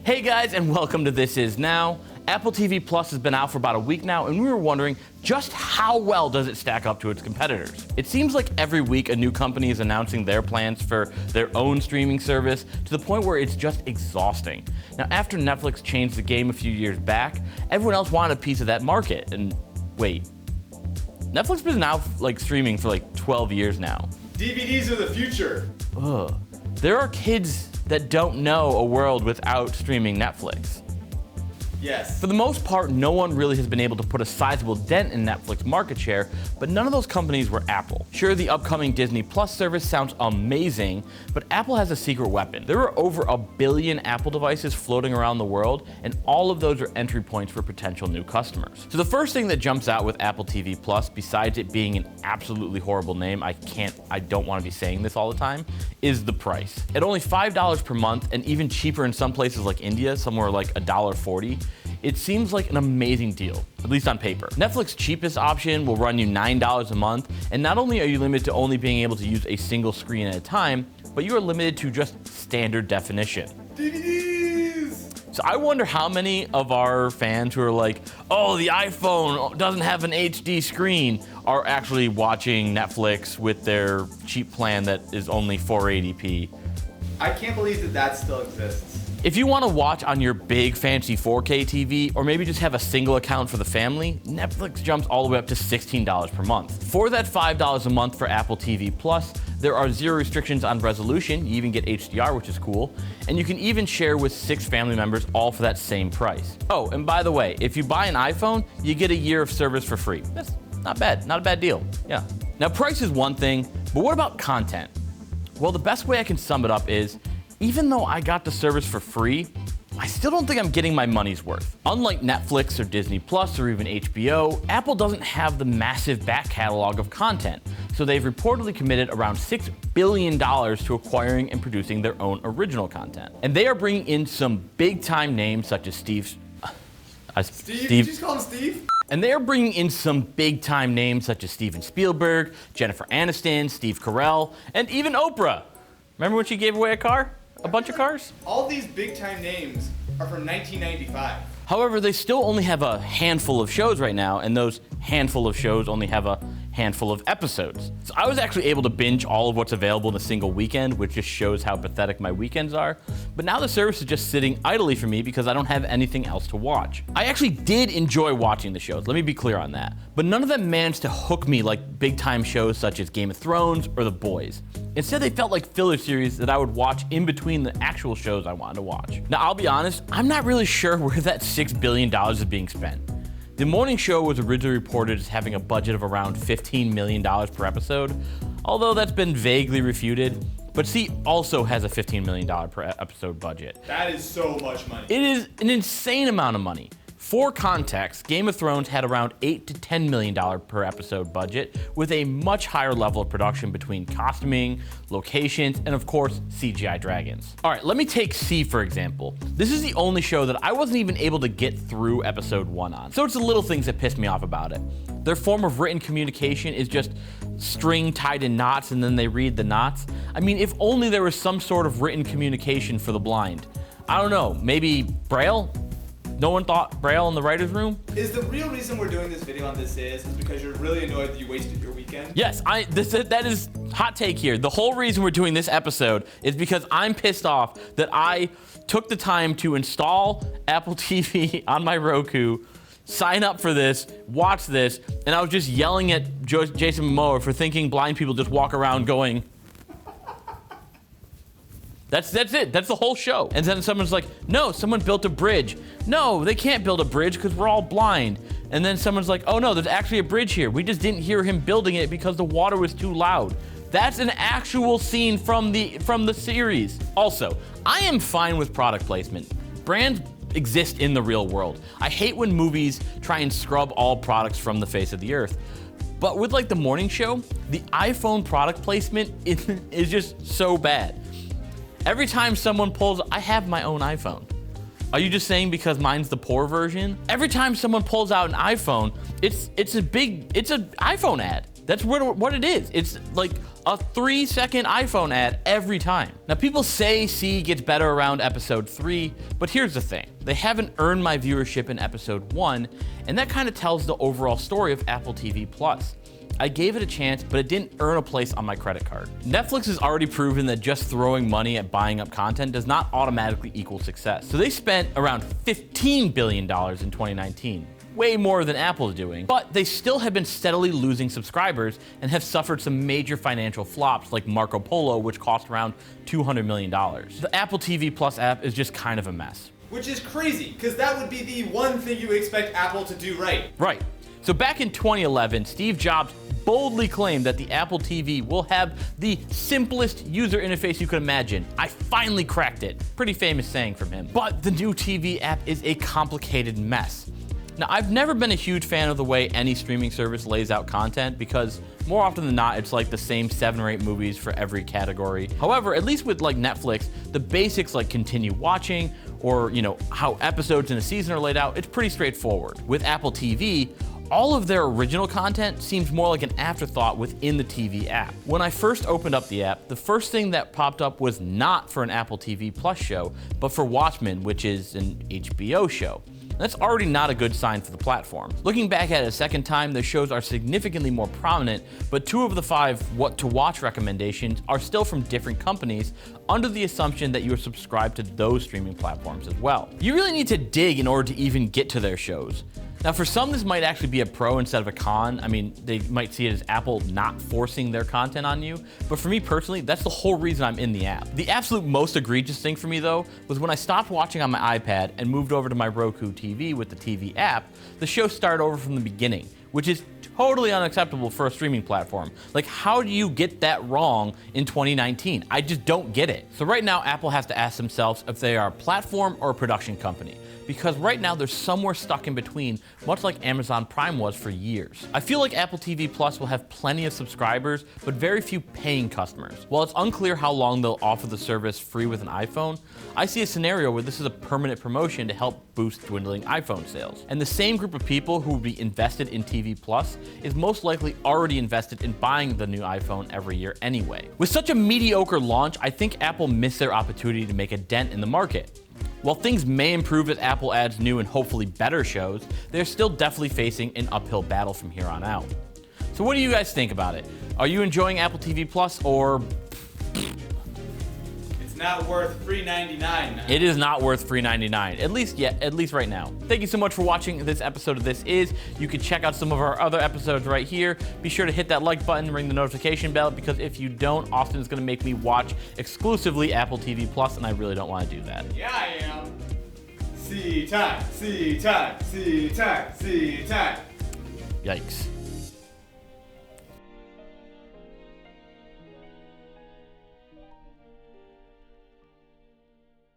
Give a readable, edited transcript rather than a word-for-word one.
Hey guys, and welcome to This Is Now. Apple TV Plus has been out for about a week now, and we were wondering just how well does it stack up to its competitors? It seems like every week a new company is announcing their plans for their own streaming service to the point where it's just exhausting. Now, after Netflix changed the game a few years back, everyone else wanted a piece of that market. And wait, Netflix has been out streaming for 12 years now. DVDs are the future. Ugh. There are kids that don't know a world without streaming Netflix. Yes. For the most part, no one really has been able to put a sizable dent in Netflix market share, but none of those companies were Apple. Sure, the upcoming Disney Plus service sounds amazing, but Apple has a secret weapon. There are over 1 billion Apple devices floating around the world, and all of those are entry points for potential new customers. So the first thing that jumps out with Apple TV Plus, besides it being an absolutely horrible name, I don't want to be saying this all the time, is the price. At only $5 per month, and even cheaper in some places like India, somewhere like $1.40, it seems like an amazing deal, at least on paper. Netflix's cheapest option will run you $9 a month, and not only are you limited to only being able to use a single screen at a time, but you are limited to just standard definition. DVDs! So I wonder how many of our fans who are like, oh, the iPhone doesn't have an HD screen, are actually watching Netflix with their cheap plan that is only 480p. I can't believe that still exists. If you want to watch on your big fancy 4K TV, or maybe just have a single account for the family, Netflix jumps all the way up to $16 per month. For that $5 a month for Apple TV Plus, there are 0 restrictions on resolution. You even get HDR, which is cool. And you can even share with 6 family members, all for that same price. Oh, and by the way, if you buy an iPhone, you get a year of service for free. That's not bad, not a bad deal, yeah. Now, price is one thing, but what about content? Well, the best way I can sum it up is, even though I got the service for free, I still don't think I'm getting my money's worth. Unlike Netflix or Disney Plus or even HBO, Apple doesn't have the massive back catalog of content, so they've reportedly committed around $6 billion to acquiring and producing their own original content. And they are bringing in some big-time names such as Steve. Did you just call him Steve? And they are bringing in some big-time names such as Steven Spielberg, Jennifer Aniston, Steve Carell, and even Oprah. Remember when she gave away a car? A bunch of cars? All these big-time names are from 1995. However, they still only have a handful of shows right now, and those handful of shows only have a handful of episodes. So I was actually able to binge all of what's available in a single weekend, which just shows how pathetic my weekends are. But now the service is just sitting idly for me because I don't have anything else to watch. I actually did enjoy watching the shows, let me be clear on that. But none of them managed to hook me like big-time shows such as Game of Thrones or The Boys. Instead, they felt like filler series that I would watch in between the actual shows I wanted to watch. Now, I'll be honest, I'm not really sure where that $6 billion is being spent. The morning show was originally reported as having a budget of around $15 million per episode, although that's been vaguely refuted. But C also has a $15 million per episode budget. That is so much money. It is an insane amount of money. For context, Game of Thrones had around $8 to $10 million per episode budget, with a much higher level of production between costuming, locations, and of course, CGI dragons. All right, let me take C for example. This is the only show that I wasn't even able to get through episode 1 on. So it's the little things that piss me off about it. Their form of written communication is just string tied in knots and then they read the knots. I mean, if only there was some sort of written communication for the blind. I don't know, maybe Braille? No one thought Braille in the writer's room? Is the real reason we're doing this video on This Is because you're really annoyed that you wasted your weekend? Yes, that is hot take here. The whole reason we're doing this episode is because I'm pissed off that I took the time to install Apple TV on my Roku, sign up for this, watch this, and I was just yelling at Jason Momoa for thinking blind people just walk around going, That's it. That's the whole show. And then someone's like, no, someone built a bridge. No, they can't build a bridge because we're all blind. And then someone's like, oh no, there's actually a bridge here. We just didn't hear him building it because the water was too loud. That's an actual scene from the series. Also, I am fine with product placement. Brands exist in the real world. I hate when movies try and scrub all products from the face of the earth. But with like the morning show, the iPhone product placement is just so bad. Every time someone pulls, I have my own iPhone. Are you just saying because mine's the poor version? Every time someone pulls out an iPhone, it's an iPhone ad. That's what it is. It's like a 3-second iPhone ad every time. Now, people say C gets better around episode 3, but here's the thing. They haven't earned my viewership in episode 1, and that kind of tells the overall story of Apple TV Plus. I gave it a chance, but it didn't earn a place on my credit card. Netflix has already proven that just throwing money at buying up content does not automatically equal success. So they spent around $15 billion in 2019. Way more than Apple's doing, but they still have been steadily losing subscribers and have suffered some major financial flops like Marco Polo, which cost around $200 million. The Apple TV Plus app is just kind of a mess. Which is crazy, because that would be the one thing you expect Apple to do right. Right. So back in 2011, Steve Jobs boldly claimed that the Apple TV will have the simplest user interface you could imagine. I finally cracked it. Pretty famous saying from him. But the new TV app is a complicated mess. Now, I've never been a huge fan of the way any streaming service lays out content because more often than not, it's like the same 7 or 8 movies for every category. However, at least with like Netflix, the basics like continue watching or, how episodes in a season are laid out, it's pretty straightforward. With Apple TV, all of their original content seems more like an afterthought within the TV app. When I first opened up the app, the first thing that popped up was not for an Apple TV Plus show, but for Watchmen, which is an HBO show. That's already not a good sign for the platform. Looking back at it a second time, the shows are significantly more prominent, but 2 of the 5 what to watch recommendations are still from different companies under the assumption that you are subscribed to those streaming platforms as well. You really need to dig in order to even get to their shows. Now, for some, this might actually be a pro instead of a con. I mean, they might see it as Apple not forcing their content on you. But for me personally, that's the whole reason I'm in the app. The absolute most egregious thing for me, though, was when I stopped watching on my iPad and moved over to my Roku TV with the TV app, the show started over from the beginning, which is totally unacceptable for a streaming platform. Like, how do you get that wrong in 2019? I just don't get it. So right now, Apple has to ask themselves if they are a platform or a production company. Because right now they're somewhere stuck in between, much like Amazon Prime was for years. I feel like Apple TV Plus will have plenty of subscribers, but very few paying customers. While it's unclear how long they'll offer the service free with an iPhone, I see a scenario where this is a permanent promotion to help boost dwindling iPhone sales. And the same group of people who will be invested in TV Plus is most likely already invested in buying the new iPhone every year anyway. With such a mediocre launch, I think Apple missed their opportunity to make a dent in the market. While things may improve as Apple adds new and hopefully better shows, they're still definitely facing an uphill battle from here on out. So what do you guys think about it? Are you enjoying Apple TV Plus or... It's not worth $3.99. It is not worth $3.99, at least right now. Thank you so much for watching this episode of This Is. You can check out some of our other episodes right here. Be sure to hit that like button, ring the notification bell, because if you don't, Austin is going to make me watch exclusively Apple TV Plus, and I really don't want to do that. Yeah, I am. See time, see time, see time, see time. Yikes.